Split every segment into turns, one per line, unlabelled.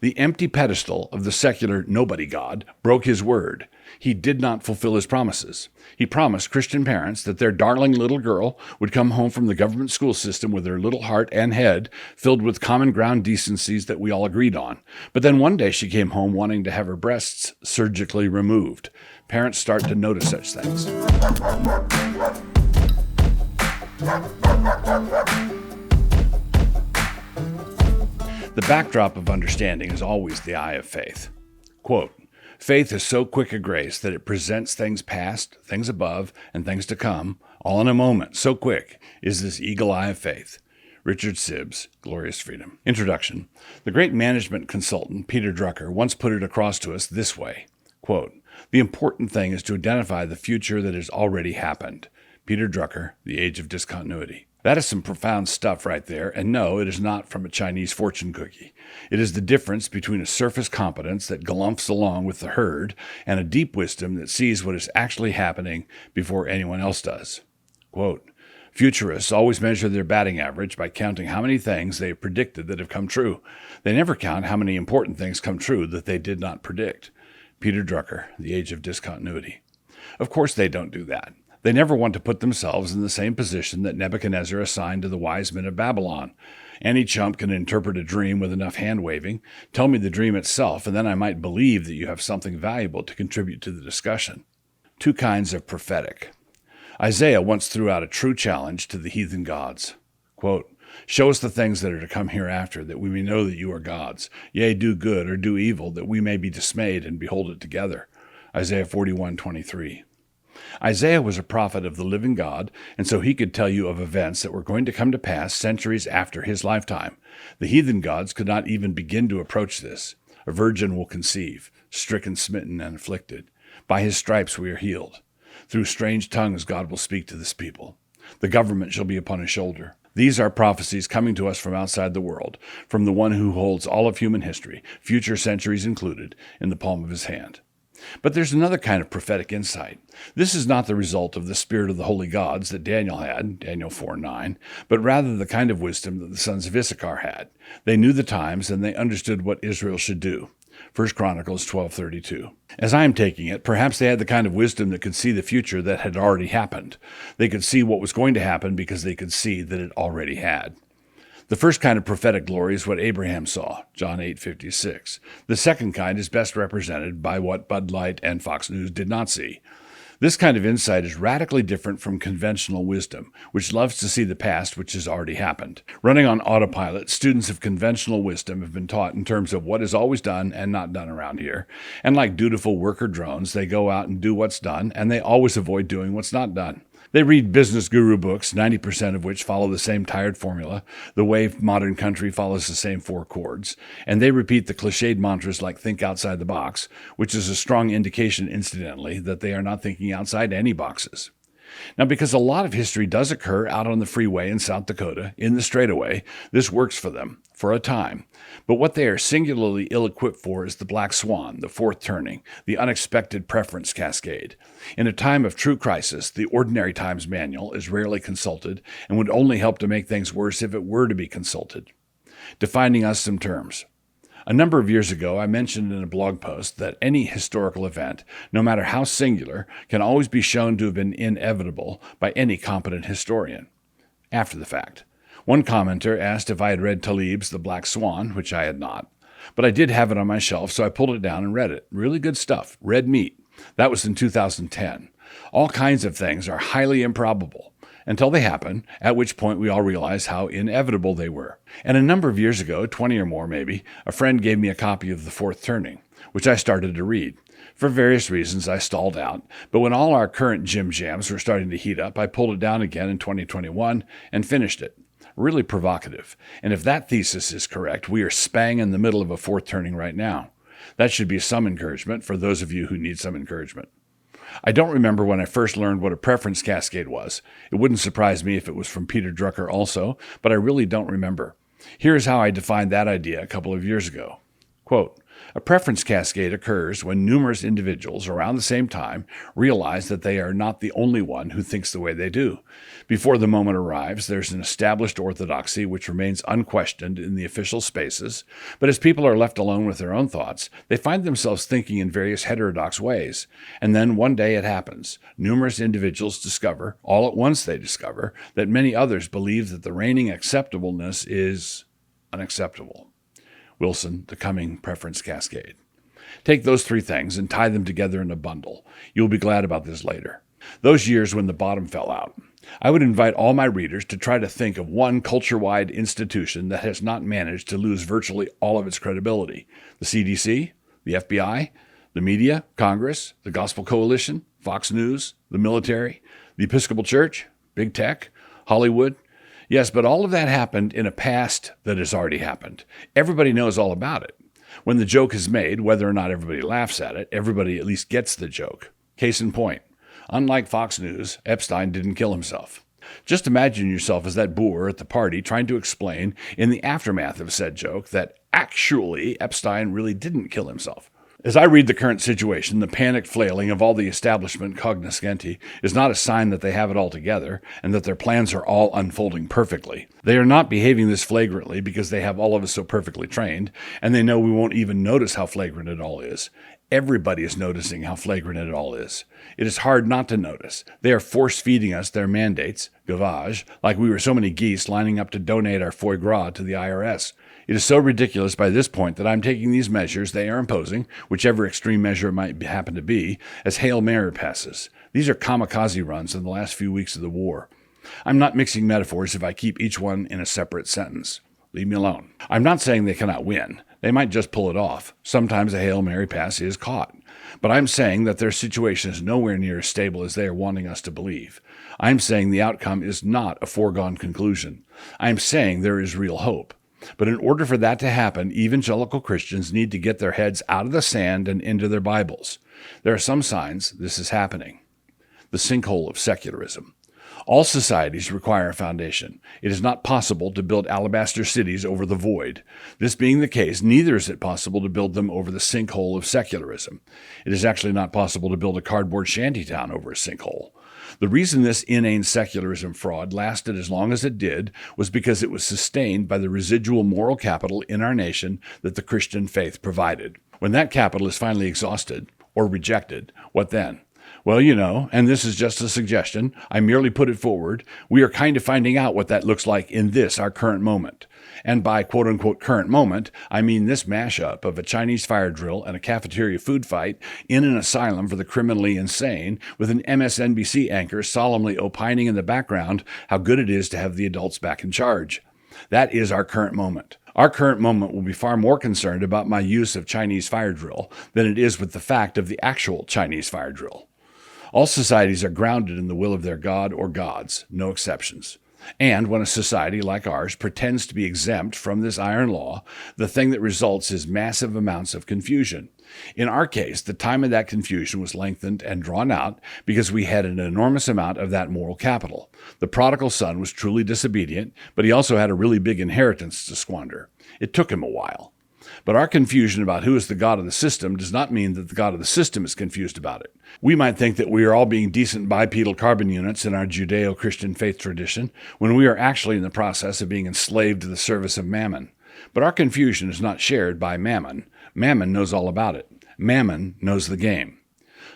The empty pedestal of the secular nobody god broke his word. He did not fulfill his promises. He promised Christian parents that their darling little girl would come home from the government school system with her little heart and head filled with common ground decencies that we all agreed on. But then one day she came home wanting to have her breasts surgically removed. Parents start to notice such things. The backdrop of understanding is always the eye of faith. Quote, "Faith is so quick a grace that it presents things past, things above, and things to come, all in a moment. So quick is this eagle eye of faith." Richard Sibbes, Glorious Freedom. Introduction. The great management consultant, Peter Drucker, once put it across to us this way. Quote, "The important thing is to identify the future that has already happened." Peter Drucker, The Age of Discontinuity. That is some profound stuff right there, and no, it is not from a Chinese fortune cookie. It is the difference between a surface competence that galumphs along with the herd and a deep wisdom that sees what is actually happening before anyone else does. Quote, "Futurists always measure their batting average by counting how many things they have predicted that have come true. They never count how many important things come true that they did not predict." Peter Drucker, The Age of Discontinuity. Of course they don't do that. They never want to put themselves in the same position that Nebuchadnezzar assigned to the wise men of Babylon. Any chump can interpret a dream with enough hand-waving. Tell me the dream itself, and then I might believe that you have something valuable to contribute to the discussion. Two kinds of prophetic. Isaiah once threw out a true challenge to the heathen gods. Quote, "Show us the things that are to come hereafter, that we may know that you are gods. Yea, do good or do evil, that we may be dismayed and behold it together." Isaiah 41:23. Isaiah was a prophet of the living God, and so he could tell you of events that were going to come to pass centuries after his lifetime. The heathen gods could not even begin to approach this. A virgin will conceive, stricken, smitten, and afflicted. By his stripes we are healed. Through strange tongues God will speak to this people. The government shall be upon his shoulder. These are prophecies coming to us from outside the world, from the one who holds all of human history, future centuries included, in the palm of his hand. But there's another kind of prophetic insight. This is not the result of the spirit of the holy gods that Daniel had, Daniel 4:9, but rather the kind of wisdom that the sons of Issachar had. They knew the times and they understood what Israel should do. 1 Chronicles 12:32. As I am taking it, perhaps they had the kind of wisdom that could see the future that had already happened. They could see what was going to happen because they could see that it already had. The first kind of prophetic glory is what Abraham saw, John 8:56. The second kind is best represented by what Bud Light and Fox News did not see. This kind of insight is radically different from conventional wisdom, which loves to see the past which has already happened. Running on autopilot, students of conventional wisdom have been taught in terms of what is always done and not done around here. And like dutiful worker drones, they go out and do what's done, and they always avoid doing what's not done. They read business guru books, 90% of which follow the same tired formula, the way modern country follows the same four chords, and they repeat the cliched mantras like think outside the box, which is a strong indication, incidentally, that they are not thinking outside any boxes. Now, because a lot of history does occur out on the freeway in South Dakota, in the straightaway, this works for them, for a time. But what they are singularly ill-equipped for is the black swan, the fourth turning, the unexpected preference cascade. In a time of true crisis, the Ordinary Times Manual is rarely consulted and would only help to make things worse if it were to be consulted. Defining us some terms. A number of years ago, I mentioned in a blog post that any historical event, no matter how singular, can always be shown to have been inevitable by any competent historian. After the fact. One commenter asked if I had read Talib's The Black Swan, which I had not. But I did have it on my shelf, so I pulled it down and read it. Really good stuff. Red meat. That was in 2010. All kinds of things are highly improbable, until they happen, at which point we all realize how inevitable they were. And a number of years ago, 20 or more maybe, a friend gave me a copy of The Fourth Turning, which I started to read. For various reasons, I stalled out, but when all our current Jim Jams were starting to heat up, I pulled it down again in 2021 and finished it. Really provocative. And if that thesis is correct, we are spang in the middle of a fourth turning right now. That should be some encouragement for those of you who need some encouragement. I don't remember when I first learned what a preference cascade was. It wouldn't surprise me if it was from Peter Drucker also, but I really don't remember. Here's how I defined that idea a couple of years ago. Quote, a preference cascade occurs when numerous individuals around the same time realize that they are not the only one who thinks the way they do. Before the moment arrives, there's an established orthodoxy which remains unquestioned in the official spaces, but as people are left alone with their own thoughts, they find themselves thinking in various heterodox ways. And then one day it happens. Numerous individuals discover, all at once they discover, that many others believe that the reigning acceptableness is unacceptable. Wilson, The Coming Preference Cascade. Take those three things and tie them together in a bundle. You'll be glad about this later. Those years when the bottom fell out. I would invite all my readers to try to think of one culture-wide institution that has not managed to lose virtually all of its credibility. The CDC, the FBI, the media, Congress, the Gospel Coalition, Fox News, the military, the Episcopal Church, big tech, Hollywood. Yes, but all of that happened in a past that has already happened. Everybody knows all about it. When the joke is made, whether or not everybody laughs at it, everybody at least gets the joke. Case in point, unlike Fox News, Epstein didn't kill himself. Just imagine yourself as that boor at the party trying to explain in the aftermath of said joke that actually Epstein really didn't kill himself. As I read the current situation, the panicked flailing of all the establishment cognoscenti is not a sign that they have it all together and that their plans are all unfolding perfectly. They are not behaving this flagrantly because they have all of us so perfectly trained, and they know we won't even notice how flagrant it all is. Everybody is noticing how flagrant it all is. It is hard not to notice. They are force-feeding us their mandates, gavage, like we were so many geese lining up to donate our foie gras to the IRS. It is so ridiculous by this point that I'm taking these measures they are imposing, whichever extreme measure it might happen to be, as Hail Mary passes. These are kamikaze runs in the last few weeks of the war. I'm not mixing metaphors if I keep each one in a separate sentence. Leave me alone. I'm not saying they cannot win. They might just pull it off. Sometimes a Hail Mary pass is caught. But I'm saying that their situation is nowhere near as stable as they are wanting us to believe. I'm saying the outcome is not a foregone conclusion. I'm saying there is real hope. But in order for that to happen, evangelical Christians need to get their heads out of the sand and into their Bibles. There are some signs this is happening. The sinkhole of secularism. All societies require a foundation. It is not possible to build alabaster cities over the void. This being the case, neither is it possible to build them over the sinkhole of secularism. It is actually not possible to build a cardboard shantytown over a sinkhole. The reason this inane secularism fraud lasted as long as it did was because it was sustained by the residual moral capital in our nation that the Christian faith provided. When that capital is finally exhausted or rejected, what then? Well, you know, and this is just a suggestion, I merely put it forward, we are kind of finding out what that looks like in this, our current moment. And by quote-unquote current moment, I mean this mashup of a Chinese fire drill and a cafeteria food fight in an asylum for the criminally insane, with an MSNBC anchor solemnly opining in the background how good it is to have the adults back in charge. That is our current moment. Our current moment will be far more concerned about my use of Chinese fire drill than it is with the fact of the actual Chinese fire drill. All societies are grounded in the will of their God or gods, no exceptions. And when a society like ours pretends to be exempt from this iron law, the thing that results is massive amounts of confusion. In our case, the time of that confusion was lengthened and drawn out because we had an enormous amount of that moral capital. The prodigal son was truly disobedient, but he also had a really big inheritance to squander. It took him a while. But our confusion about who is the God of the system does not mean that the God of the system is confused about it. We might think that we are all being decent bipedal carbon units in our Judeo-Christian faith tradition when we are actually in the process of being enslaved to the service of Mammon. But our confusion is not shared by Mammon. Mammon knows all about it. Mammon knows the game.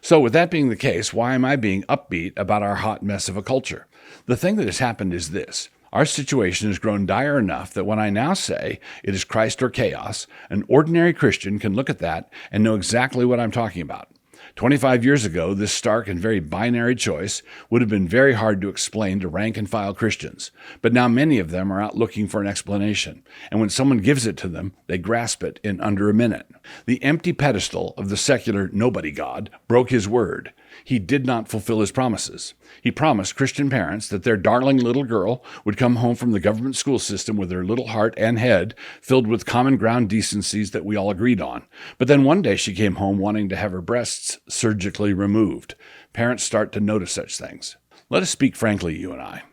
So with that being the case, why am I being upbeat about our hot mess of a culture? The thing that has happened is this. Our situation has grown dire enough that when I now say it is Christ or chaos, an ordinary Christian can look at that and know exactly what I'm talking about. 25 years ago, this stark and very binary choice would have been very hard to explain to rank-and-file Christians, but now many of them are out looking for an explanation, and when someone gives it to them, they grasp it in under a minute. The empty pedestal of the secular nobody God broke his word. He did not fulfill his promises. He promised Christian parents that their darling little girl would come home from the government school system with her little heart and head filled with common ground decencies that we all agreed on. But then one day she came home wanting to have her breasts surgically removed. Parents start to notice such things. Let us speak frankly, you and I.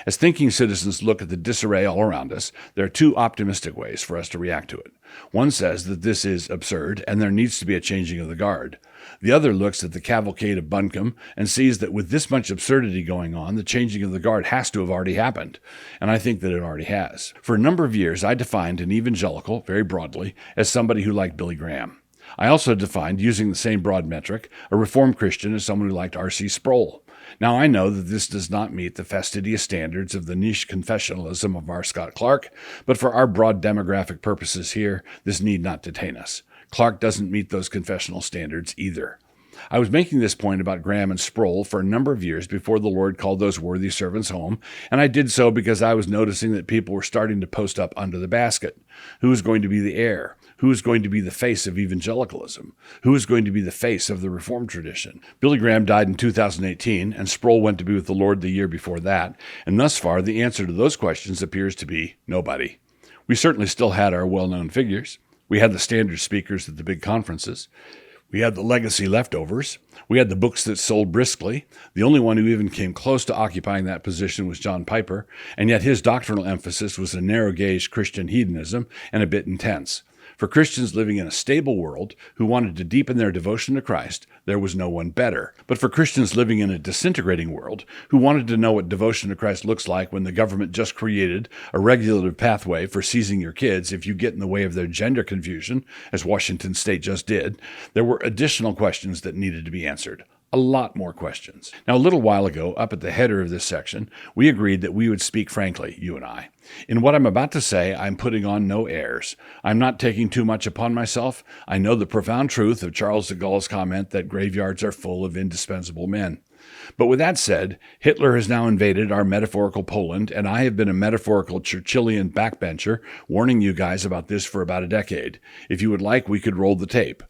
As thinking citizens look at the disarray all around us, there are two optimistic ways for us to react to it. One says that this is absurd and there needs to be a changing of the guard. The other looks at the cavalcade of buncombe and sees that with this much absurdity going on, the changing of the guard has to have already happened. And I think that it already has. For a number of years, I defined an evangelical, very broadly, as somebody who liked Billy Graham. I also defined, using the same broad metric, a Reformed Christian as someone who liked R.C. Sproul. Now, I know that this does not meet the fastidious standards of the niche confessionalism of R. Scott Clark, but for our broad demographic purposes here, this need not detain us. Clark doesn't meet those confessional standards either. I was making this point about Graham and Sproul for a number of years before the Lord called those worthy servants home, and I did so because I was noticing that people were starting to post up under the basket. Who is going to be the heir? Who is going to be the face of evangelicalism? Who is going to be the face of the Reformed tradition? Billy Graham died in 2018, and Sproul went to be with the Lord the year before that, and thus far the answer to those questions appears to be nobody. We certainly still had our well-known figures. We had the standard speakers at the big conferences. We had the legacy leftovers. We had the books that sold briskly. The only one who even came close to occupying that position was John Piper, and yet his doctrinal emphasis was a narrow-gauge Christian hedonism and a bit intense. For Christians living in a stable world who wanted to deepen their devotion to Christ, there was no one better. But for Christians living in a disintegrating world who wanted to know what devotion to Christ looks like when the government just created a regulative pathway for seizing your kids if you get in the way of their gender confusion, as Washington State just did, there were additional questions that needed to be answered. A lot more questions. Now, a little while ago, up at the header of this section, we agreed that we would speak frankly, you and I. In what I'm about to say, I'm putting on no airs. I'm not taking too much upon myself. I know the profound truth of Charles de Gaulle's comment that graveyards are full of indispensable men. But with that said, Hitler has now invaded our metaphorical Poland, and I have been a metaphorical Churchillian backbencher warning you guys about this for about a decade. If you would like, we could roll the tape.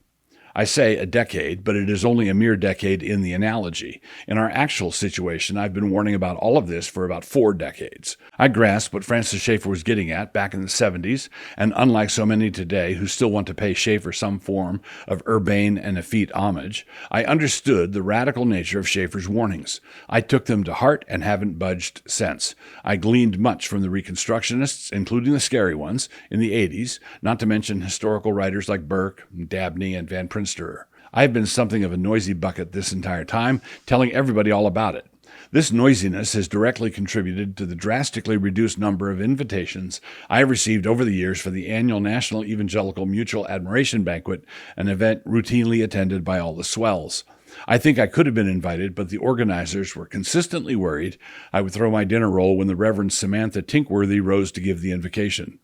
I say a decade, but it is only a mere decade in the analogy. In our actual situation, I've been warning about all of this for about 4 decades. I grasp what Francis Schaeffer was getting at back in the 70s, and unlike so many today who still want to pay Schaeffer some form of urbane and effete homage, I understood the radical nature of Schaeffer's warnings. I took them to heart and haven't budged since. I gleaned much from the Reconstructionists, including the scary ones, in the 80s, not to mention historical writers like Burke, Dabney, and Van Prinsterer. I've been something of a noisy bucket this entire time, telling everybody all about it. This noisiness has directly contributed to the drastically reduced number of invitations I have received over the years for the annual National Evangelical Mutual Admiration Banquet, an event routinely attended by all the swells. I think I could have been invited, but the organizers were consistently worried I would throw my dinner roll when the Reverend Samantha Tinkworthy rose to give the invocation.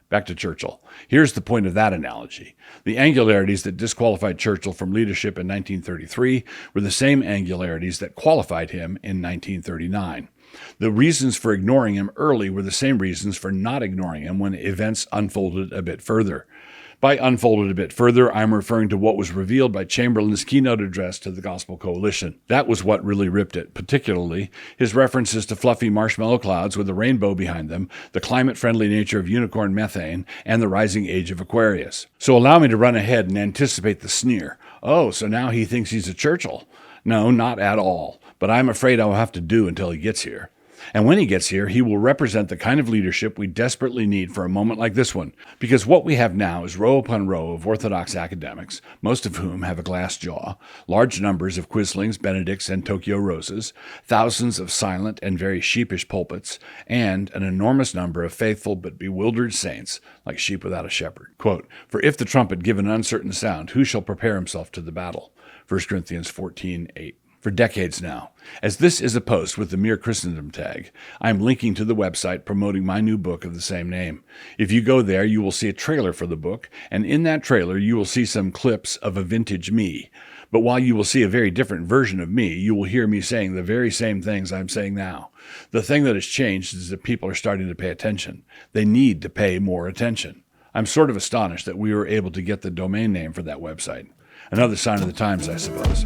Back to Churchill. Here's the point of that analogy. The angularities that disqualified Churchill from leadership in 1933 were the same angularities that qualified him in 1939. The reasons for ignoring him early were the same reasons for not ignoring him when events unfolded a bit further. By unfolded a bit further, I'm referring to what was revealed by Chamberlain's keynote address to the Gospel Coalition. That was what really ripped it, particularly his references to fluffy marshmallow clouds with a rainbow behind them, the climate-friendly nature of unicorn methane, and the rising age of Aquarius. So allow me to run ahead and anticipate the sneer. Oh, so now he thinks he's a Churchill. No, not at all. But I'm afraid I'll have to do until he gets here. And when he gets here, he will represent the kind of leadership we desperately need for a moment like this one. Because what we have now is row upon row of Orthodox academics, most of whom have a glass jaw, large numbers of Quislings, Benedicts, and Tokyo Roses, thousands of silent and very sheepish pulpits, and an enormous number of faithful but bewildered saints, like sheep without a shepherd. Quote, "For if the trumpet give an uncertain sound, who shall prepare himself to the battle?" 1 Corinthians 14:8. For decades now. As this is a post with the Mere Christendom tag, I am linking to the website promoting my new book of the same name. If you go there, you will see a trailer for the book, and in that trailer you will see some clips of a vintage me. But while you will see a very different version of me, you will hear me saying the very same things I'm saying now. The thing that has changed is that people are starting to pay attention. They need to pay more attention. I'm sort of astonished that we were able to get the domain name for that website. Another sign of the times, I suppose.